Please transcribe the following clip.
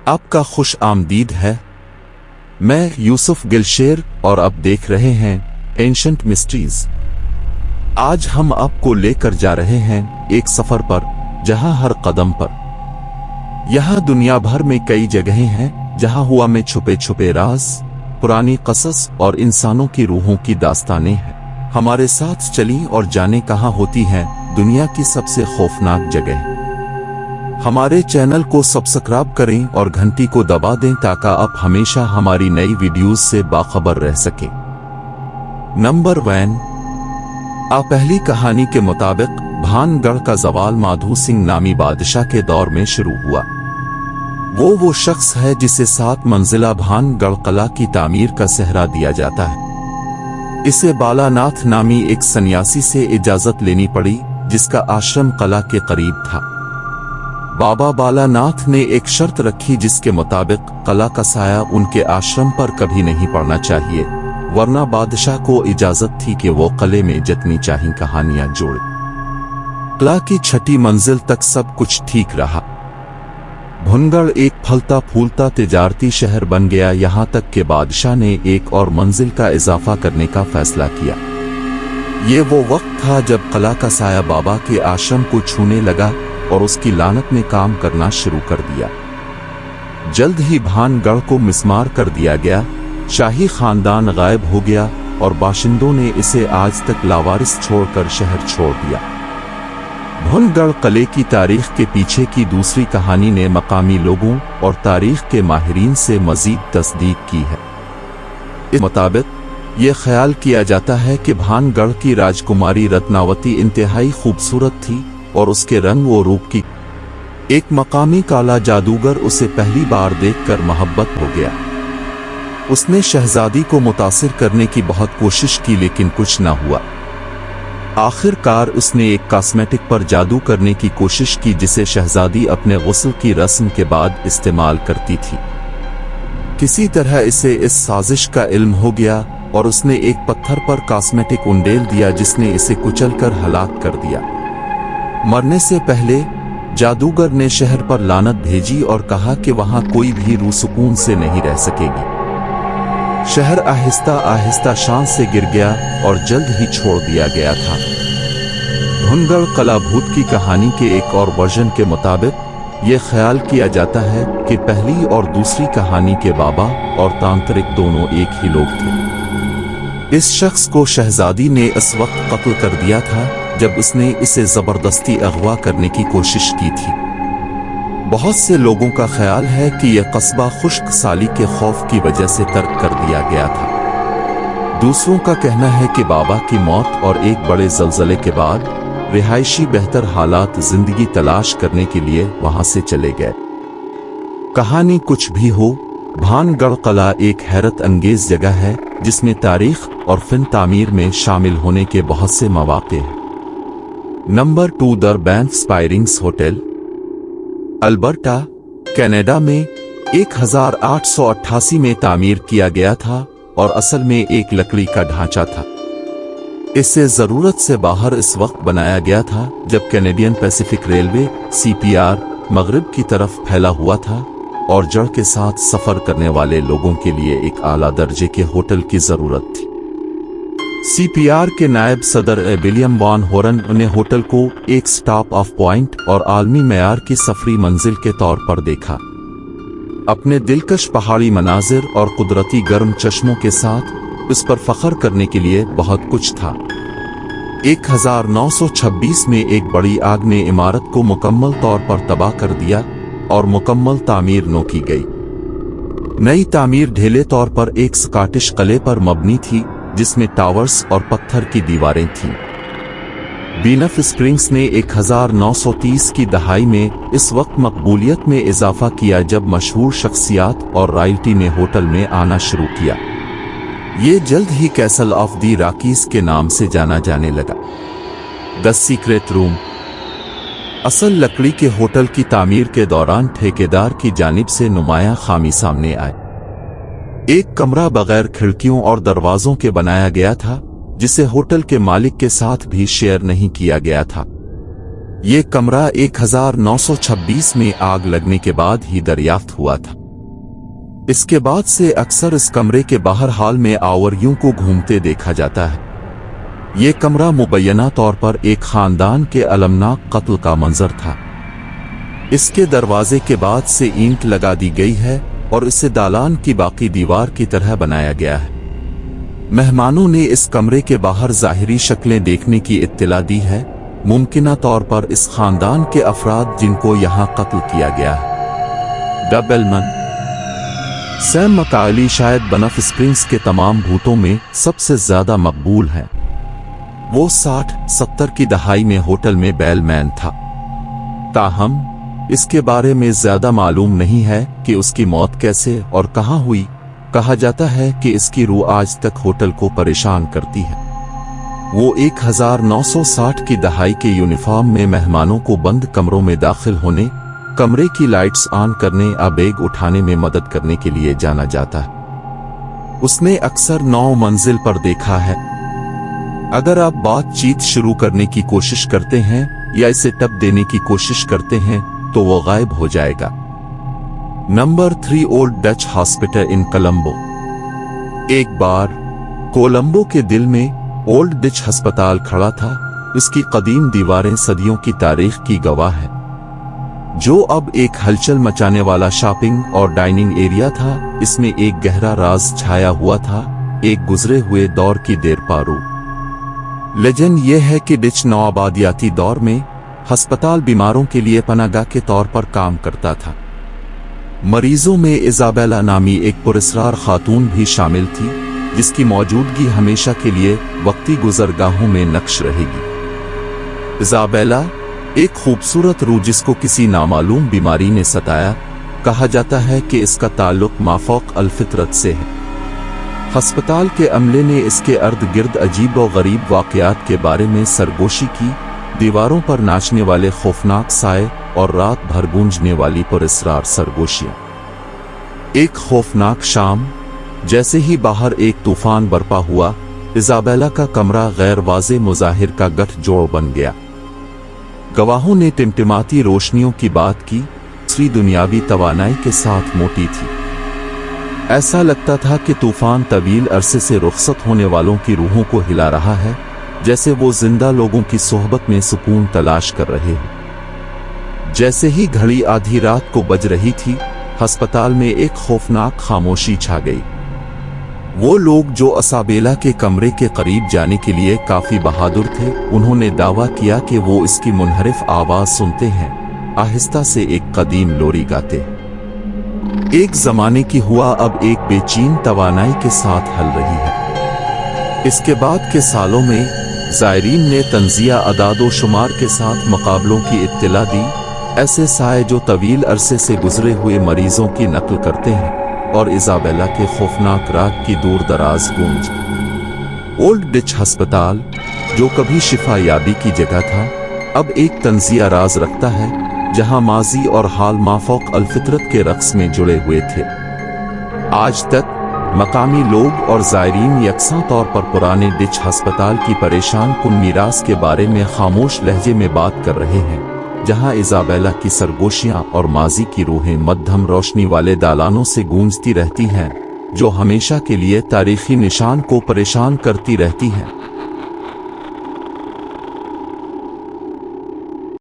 आपका खुश आमदीद है। मैं यूसुफ गिलशेर और आप देख रहे हैं एंशंट मिस्ट्रीज। आज हम आपको लेकर जा रहे हैं एक सफर पर जहां हर कदम पर यहां दुनिया भर में कई जगहें हैं जहां हुआ में छुपे छुपे राज, पुरानी कसस और इंसानों की रूहों की दास्तानें हैं। हमारे साथ चली और जाने कहां होती हैं दुनिया की सबसे खौफनाक जगह। हमारे चैनल को सब्सक्राइब करें और घंटी को दबा दें ताकि आप हमेशा हमारी नई वीडियोस से बाखबर रह सकें। नंबर 1। पहली कहानी के मुताबिक भानगढ़ का जवाल माधो सिंह नामी बादशाह के दौर में शुरू हुआ। वो शख्स है जिसे 7 मंजिला भानगढ़ किला की तामीर का सेहरा दिया जाता है। इसे बालानाथ नामी एक सन्यासी से इजाजत लेनी पड़ी जिसका आश्रम किला के करीब था। बाबा बालानाथ ने एक शर्त रखी जिसके मुताबिक किला का साया उनके आश्रम पर कभी नहीं पड़ना चाहिए, वरना बादशाह को इजाजत थी कि वो किले में जितनी चाही कहानियां जोड़े। किला की 6ठी मंजिल तक सब कुछ ठीक रहा। भानगढ़ एक फलता फूलता तिजारती शहर बन गया, यहाँ तक कि बादशाह ने एक और मंजिल का इजाफा करने का फैसला किया। ये वो वक्त था जब किला का साया बाबा के आश्रम को छूने लगा और उसकी लानत ने काम करना शुरू कर दिया। जल्द ही भानगढ़ को मिस्मार कर दिया गया, शाही खानदान गायब हो गया और बाशिंदों ने इसे आज तक लावारिस छोड़कर शहर छोड़ दिया। भानगढ़ किले की तारीख के पीछे की दूसरी कहानी ने मकामी लोगों और तारीख के माहिरीन से मजीद तस्दीक की है। इस मुताबिक ये ख्याल किया जाता है कि भानगढ़ की राजकुमारी रत्नावती इंतहाई खूबसूरत थी और उसके रंग व रूप की एक मकामी काला जादूगर उसे पहली बार देखकर मोहब्बत हो गया। उसने शहजादी को मुतासिर करने की बहुत कोशिश की लेकिन कुछ न हुआ। आखिरकार उसने एक कॉस्मेटिक पर जादू करने की कोशिश की जिसे शहजादी अपने गुस्ल की रस्म के बाद इस्तेमाल करती थी। किसी तरह इसे इस साजिश का इल्म हो गया और उसने एक पत्थर पर कॉस्मेटिक उंडेल दिया जिसने इसे कुचलकर हलाक कर दिया। मरने से पहले जादूगर ने शहर पर लानत भेजी और कहा कि वहां कोई भी रूह सुकून से नहीं रह सकेगी। शहर आहिस्ता आहिस्ता शान से गिर गया और जल्द ही छोड़ दिया गया था। भानगढ़ किला भूत की कहानी के एक और वर्जन के मुताबिक ये ख्याल किया जाता है कि पहली और दूसरी कहानी के बाबा और तांत्रिक दोनों एक ही लोग थे। इस शख्स को शहजादी ने इस वक्त कत्ल कर दिया था जब उसने इसे जबरदस्ती अगवा करने की कोशिश की थी। बहुत से लोगों का ख्याल है कि यह कस्बा खुश्क साली के खौफ की वजह से तर्क कर दिया गया था। दूसरों का कहना है कि बाबा की मौत और एक बड़े ज़लज़ले के बाद रिहायशी बेहतर हालात जिंदगी तलाश करने के लिए वहां से चले गए। कहानी कुछ भी हो, भानगढ़ किला एक हैरत अंगेज जगह है जिसमें तारीख और फिन तामीर में शामिल होने के बहुत से मौके हैं। Number 2। The Banff Springs hotel, Alberta, Canada में 1888 में तामीर किया गया था और असल में एक लकड़ी का ढांचा था। इसे जरूरत से बाहर इस वक्त बनाया गया था जब कैनेडियन पैसिफिक रेलवे CPR मगरिब की तरफ फैला हुआ था और जड़ के साथ सफर करने वाले लोगों के लिए एक आला दर्जे के होटल की जरूरत थी। CPR के नायब सदर विलियम वॉन होरन ने होटल को एक स्टॉप ऑफ पॉइंट और आलमी मेयार की सफरी मंजिल के तौर पर देखा। अपने दिलकश पहाड़ी मनाजिर और कुदरती गर्म चश्मों के साथ उस पर फख्र करने के लिए बहुत कुछ था। 1926 में एक बड़ी आग ने इमारत को मुकम्मल तौर पर तबाह कर दिया और मुकम्मल तामीर नो की गई। नई तामीर ढेले तौर पर एक स्कॉटिश किले पर मबनी थी जिसमें टावर्स और पत्थर की दीवारें थीं। बीनफ स्प्रिंग्स ने 1930 की दहाई में इस वक्त मकबूलियत में इजाफा किया जब मशहूर शख्सियात और रॉयल्टी ने होटल में आना शुरू किया। ये जल्द ही कैसल ऑफ दी रॉकीज के नाम से जाना जाने लगा। द सीक्रेट रूम, असल लकड़ी के होटल की तामीर के दौरान ठेकेदार की जानिब से नुमायां खामी सामने आई। एक कमरा बगैर खिड़कियों और दरवाजों के बनाया गया था जिसे होटल के मालिक के साथ भी शेयर नहीं किया गया था। ये कमरा 1926 में आग लगने के बाद ही दरियाफ्त हुआ था। इसके बाद से अक्सर इस कमरे के बाहर हाल में आवरियों को घूमते देखा जाता है। ये कमरा मुबैना तौर पर एक खानदान के अलमनाक कत्ल का मंजर था। इसके दरवाजे के बाद से ईंट लगा दी गई है और इसे दालान की बाकी दीवार की तरह बनाया गया है। मेहमानों ने इस कमरे के बाहर ज़ाहिरी शक्लें देखने की इत्तला दी है, मुमकिना तौर पर इस खानदान के अफराद जिनको यहाँ कत्ल किया गया है। डबलमन सैम मकाली शायद बनफ स्प्रिंग्स के तमाम भूतों में सबसे ज्यादा मकबूल है। वो 60-70 की दहाई में होटल में बेलमैन था। ताहम इसके बारे में ज्यादा मालूम नहीं है कि उसकी मौत कैसे और कहां हुई। कहा जाता है कि इसकी रूह आज तक होटल को परेशान करती है। वो 1960 की दहाई के यूनिफॉर्म में मेहमानों को बंद कमरों में दाखिल होने, कमरे की लाइट्स ऑन करने या बैग उठाने में मदद करने के लिए जाना जाता है। उसने अक्सर 9 मंजिल पर देखा है। अगर आप बातचीत शुरू करने की कोशिश करते हैं या इसे टप देने की कोशिश करते हैं तो वो गायब हो जाएगा। Number 3 old Dutch hospital in Colombo. एक बार कोलंबो के दिल में ओल्ड डच अस्पताल खड़ा था। इसकी कदीम दीवारें सदियों की तारीख की गवाह है, जो अब एक हलचल मचाने वाला शॉपिंग और डाइनिंग एरिया था। इसमें एक गहरा राज छाया हुआ था, एक गुजरे हुए दौर की देरपारू लेजेंड यह है कि डच नौआबादियाती दौर में अस्पताल बीमारों के लिए पनाहगाह के तौर पर काम करता था। मरीजों में इजाबेला नामी एक पुरस्कार खातून भी शामिल थी, जिसकी मौजूदगी हमेशा के लिए वक्ती गुजरगाहों में नक्श रहेगी। इजाबेला एक खूबसूरत रूह जिसको किसी नामालूम बीमारी ने सताया। कहा जाता है कि इसका ताल्लुक माफौक अल-फितरत से है। अस्पताल के अमले ने इसके अर्द गिर्द अजीब और गरीब वाक़यात के बारे में सरगोशी की। दीवारों पर नाचने वाले खौफनाक साए और रात भर गूंजने वाली पुरस्कार सरगोशियां। एक खौफनाक शाम, जैसे ही बाहर एक तूफान बरपा हुआ, इजाबेला का कमरा गैर वाज़े मुज़ाहिर का गठजोड़ बन गया। गवाहों ने टिमटिमाती रोशनियों की बात की, दूसरी दुनियावी तवानाई के साथ मोटी थी। ऐसा लगता था कि तूफान तवील अरसे से रुखसत होने वालों की रूहों को हिला रहा है, जैसे वो जिंदा लोगों की सोहबत में सुकून तलाश कर रहे हैं। जैसे ही घड़ी आधी रात को बज रही थी, अस्पताल में एक खौफनाक खामोशी छा गई। वो लोग जो इसाबेला के कमरे के करीब जाने के लिए काफी बहादुर थे, उन्होंने दावा किया कि वो इसकी मुनहरिफ आवाज सुनते हैं, आहिस्ता से एक कदीम लोरी गाते। एक जमाने की हुआ अब एक बेचैन तवानाई के साथ हल रही है। इसके बाद के सालों में ज़ायरीन ने तंजिया अदादो शुमार के साथ मुकाबलों की इत्तला दी, ऐसे साए जो तवील अरसे से गुजरे हुए मरीजों की नकल करते हैं और इजाबेला के खौफनाक राग की दूर दराज गूंज। ओल्ड डच अस्पताल, जो कभी शिफा याबी की जगह था, अब एक तंजिया राज रखता है, जहां माजी और हाल माफौक अल-फितरत के रक्स में जुड़े हुए थे। आज तक मकामी लोग और ज़ायरीन यकसा तौर पर पुराने डच अस्पताल की परेशान कुन मीरास के बारे में खामोश लहजे में बात कर रहे हैं, जहां इजाबेला की सरगोशियां और माजी की रूहें मध्यम रोशनी वाले दालानों से गूंजती रहती हैं, जो हमेशा के लिए तारीखी निशान को परेशान करती रहती हैं।